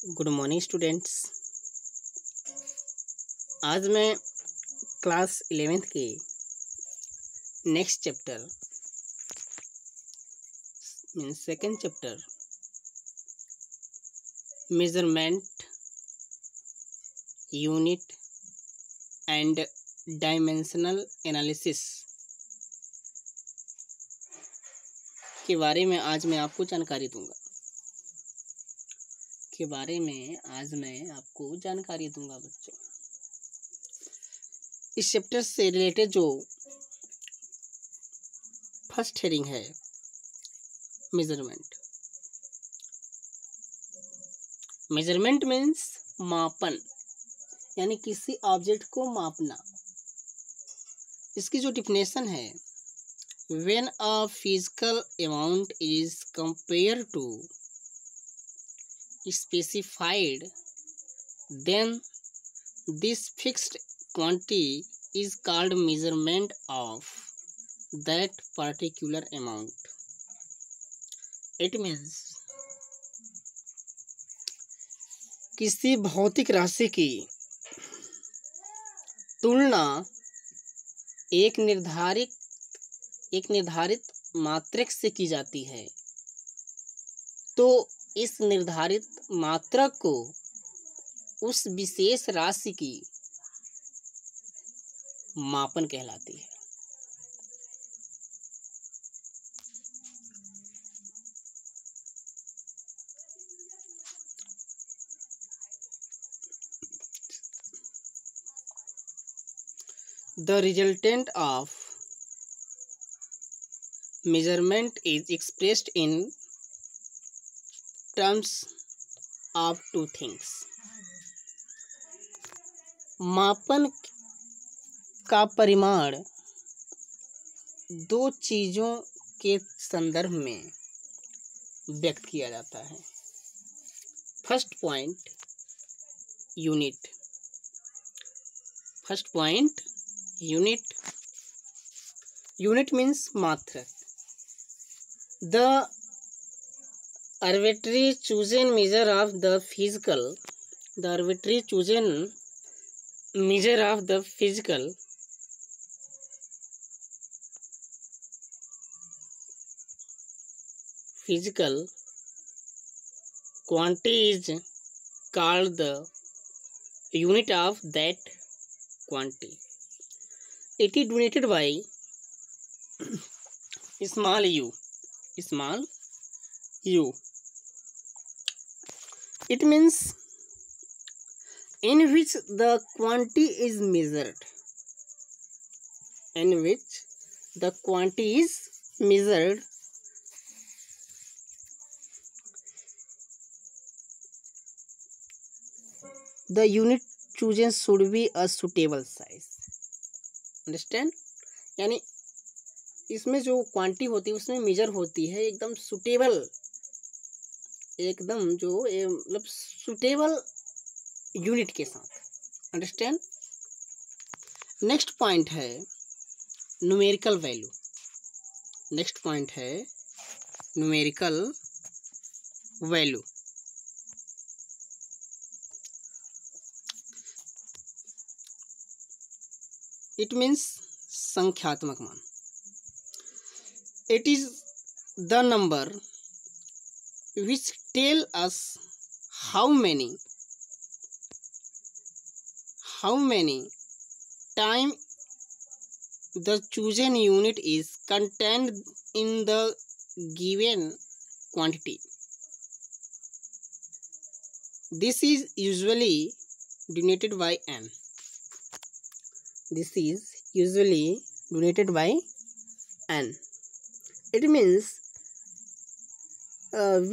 Good morning students. आज मैं class 11th के next chapter mean second chapter measurement unit and dimensional analysis के बारे में आज मैं आपको जानकारी दूंगा बच्चों। इस चैप्टर से रिलेटेड जो फर्स्ट हेडिंग है मेजरमेंट। मेजरमेंट मीन्स मापन, यानी किसी ऑब्जेक्ट को मापना। इसकी जो डिफिनेशन है, when a physical amount is compared to specified, then this fixed quantity is called measurement of that particular amount. It means किसी भौतिक राशि की तुलना एक निर्धारित मात्रक से की जाती है, तो इस निर्धारित मात्रक को उस विशेष राशि की मापन कहलाती है। The resultant of measurement is expressed in terms of two things. मापन का परिमाण दो चीजों के संदर्भ में व्यक्त किया जाता है। First point unit. Unit means मात्रक। The arbitrary chosen measure of the physical quantity is called the unit of that quantity. It is denoted by small u. It means in which the quantity is measured. The unit chosen should be a suitable size. Understand? यानी इसमें जो quantity होती है उसमें major होती है एकदम suitable, एकदम जो मतलब सुटेबल यूनिट के साथ। अंडरस्टैंड? नेक्स्ट पॉइंट है न्यूमेरिकल वैल्यू। इट मीन्स संख्यात्मक मान। It is the number which tell us how many time the chosen unit is contained in the given quantity. This is usually denoted by n. It means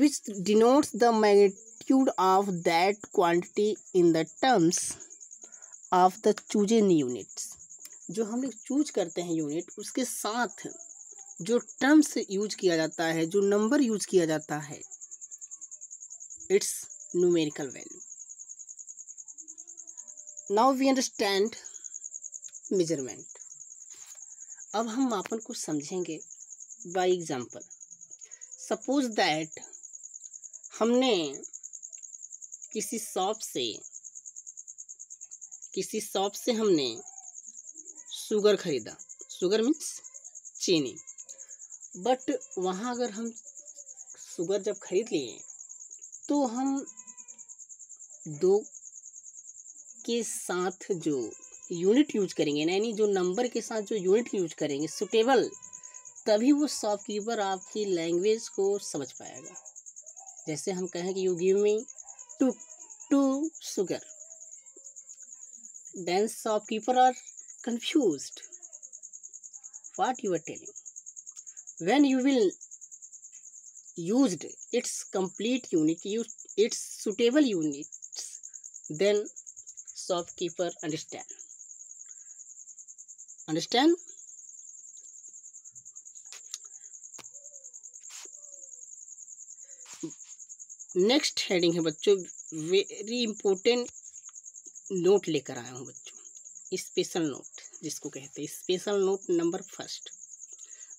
which denotes the magnitude of that quantity in the terms of the chosen units. जो हम लोग choose करते हैं unit, उसके साथ जो terms use किया जाता है, जो नंबर यूज किया जाता है, it's numerical value. Now we understand measurement. अब हम मापन को समझेंगे बाय एग्जाम्पल। सपोज दैट हमने किसी शॉप से हमने शुगर खरीदा, शुगर मीन्स चीनी, बट वहाँ अगर हम शुगर जब खरीद लिए तो हम 2 के साथ जो यूनिट यूज करेंगे, यानी जो नंबर के साथ जो यूनिट यूज करेंगे सुटेबल, तभी वो शॉपकीपर आपकी लैंग्वेज को समझ पाएगा। जैसे हम कहें कि you give me 2 sugar, then shopkeeper are confused what you are telling. When you will used its complete unit, its suitable units, then shopkeeper understand. Next heading है बच्चों, वेरी इंपॉर्टेंट नोट लेकर आया हूँ बच्चों, स्पेशल नोट जिसको कहते हैं। Special note number first,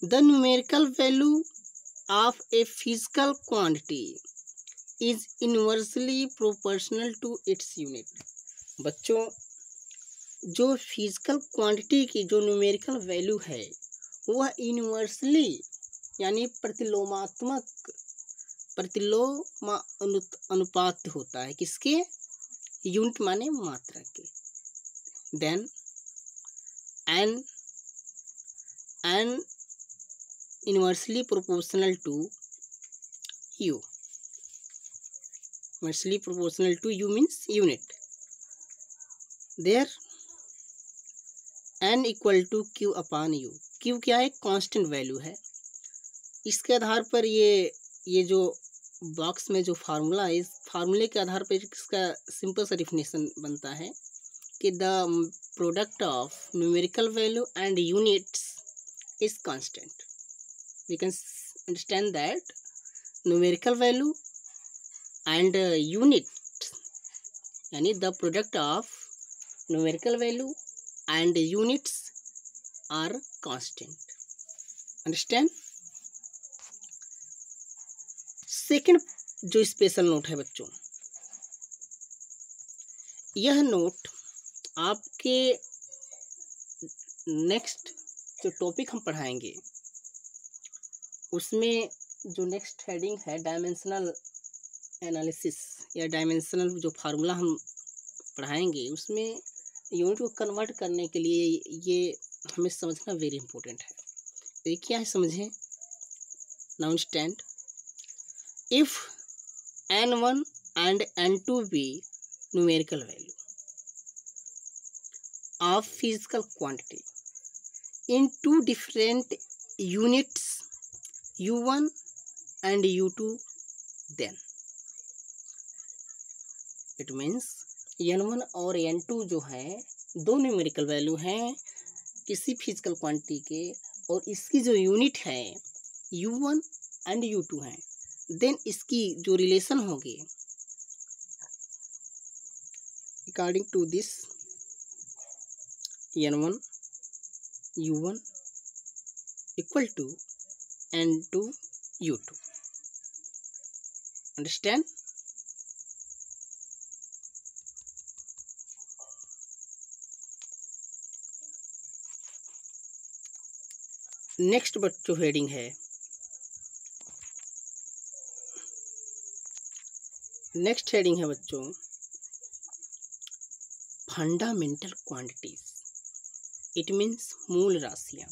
the numerical value of a physical quantity is inversely proportional to its unit। बच्चों, जो फिजिकल क्वांटिटी की जो न्यूमेरिकल वैल्यू है वह इन्वर्सली यानी अनुपात होता है किसके? यूनिट माने मात्रा के। Then an inversely proportional to u. Inversely proportional to u means unit. There n equal to q upon u. q क्या है? कांस्टेंट वैल्यू है। इसके आधार पर ये जो बॉक्स में जो फार्मूला है, इस फार्मूले के आधार पर इसका सिंपल सा डिफिनेशन बनता है कि the product of numerical value and units is constant. We can understand that numerical value and unit, यानी the product of numerical value and units are constant. Understand? Second जो स्पेशल नोट है बच्चों, यह note आपके next जो topic हम पढ़ाएंगे उसमें जो नेक्स्ट हेडिंग है डायमेंशनल एनालिसिस या डायमेंशनल जो फार्मूला हम पढ़ाएंगे, उसमें यूनिट को कन्वर्ट करने के लिए ये हमें समझना वेरी इंपॉर्टेंट है। ये क्या है समझें। Now understand, if n1 and n2 be numerical value of physical quantity in 2 different units u1 and u2, then it means n1 और n2 जो है 2 न्यूमेरिकल वैल्यू हैं किसी फिजिकल क्वांटिटी के, और इसकी जो यूनिट है u1 एंड u2 है। देन इसकी जो रिलेशन होगी according to this n1 u1 equal to n2 u2। Understand. Next बच्चों हेडिंग है, नेक्स्ट हेडिंग है बच्चों फंडामेंटल क्वांटिटीज। इट मीन्स मूल राशियां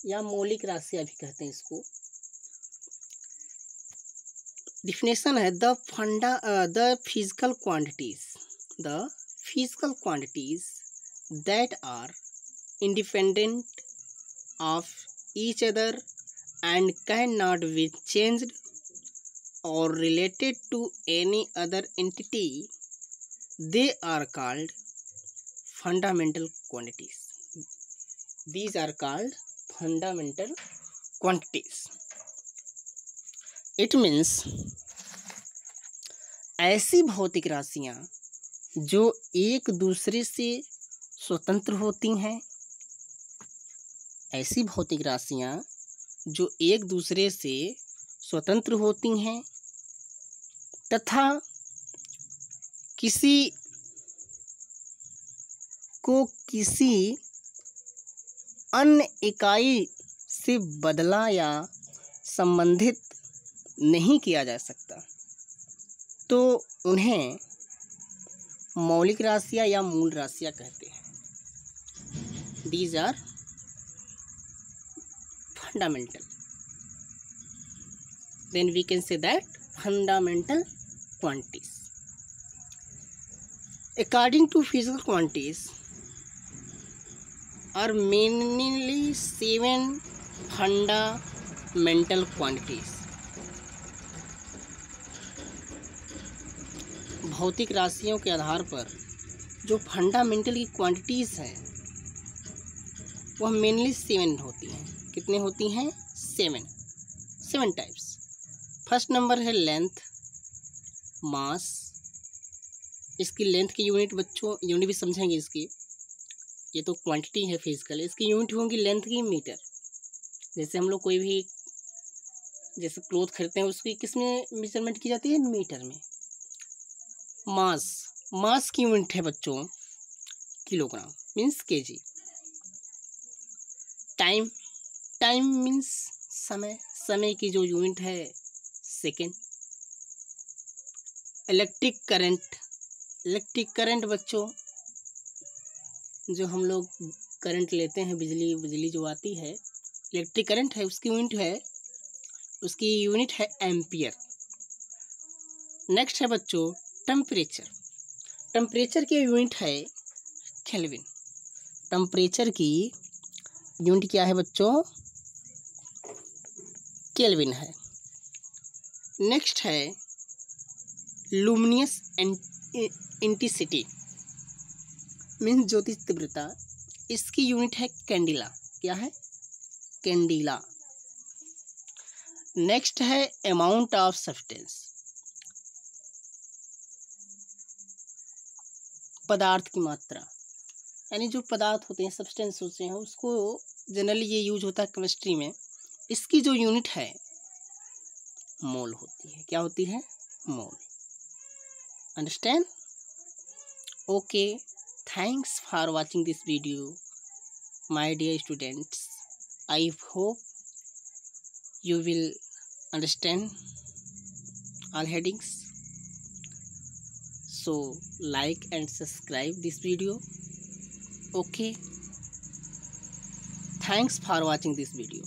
या मौलिक राशियां भी कहते हैं इसको। डिफिनेशन है the physical quantities that are independent of each other and can not be changed और related to any other entity, they are called fundamental quantities. These are called fundamental quantities. It means ऐसी भौतिक राशियां जो एक दूसरे से स्वतंत्र होती हैं, ऐसी भौतिक राशियां जो एक दूसरे से स्वतंत्र होती हैं तथा किसी को किसी अन्य इकाई से बदला या संबंधित नहीं किया जा सकता तो उन्हें मौलिक राशियाँ या मूल राशियाँ कहते हैं। These are fundamental. Then we can say that fundamental quantities. According to physical quantities are mainly 7 fundamental quantities. भौतिक राशियों के आधार पर जो फंडामेंटल की क्वांटिटीज़ हैं वह मेनली 7 होती हैं। कितने होती हैं? 7 टाइप्स। फर्स्ट नंबर है लेंथ, मास। इसकी लेंथ की यूनिट बच्चों यूनिट भी समझेंगे इसकी, ये तो क्वांटिटी है फिजिकल। इसकी यूनिट होंगी लेंथ की मीटर। जैसे हम लोग कोई भी जैसे क्लोथ खरीदते हैं उसकी किस में मेजरमेंट की जाती है? मीटर में। मास की यूनिट है बच्चों kilogram, means KG. Time means समय की जो यूनिट है सेकेंड। इलेक्ट्रिक करंट बच्चों जो हम लोग करंट लेते हैं, बिजली जो आती है इलेक्ट्रिक करंट है, उसकी यूनिट है एम्पियर। नेक्स्ट है बच्चों टेम्परेचर की यूनिट है केल्विन। टेम्परेचर की यूनिट क्या है बच्चों? केल्विन है। नेक्स्ट है लुमिनियस इंटेंसिटी मीन्स ज्योति तीव्रता। इसकी यूनिट है कैंडिला। क्या है? कैंडिला। नेक्स्ट है अमाउंट ऑफ सब्सटेंस, पदार्थ की मात्रा। यानी जो पदार्थ होते हैं, सब्सटेंस होते हैं, उसको जनरली ये यूज होता है केमिस्ट्री में। इसकी जो यूनिट है मोल होती है। क्या होती है? Mole. Understand? Okay, thanks for watching this video my dear students. I hope you will understand all headings, so like and subscribe this video. Okay, thanks for watching this video.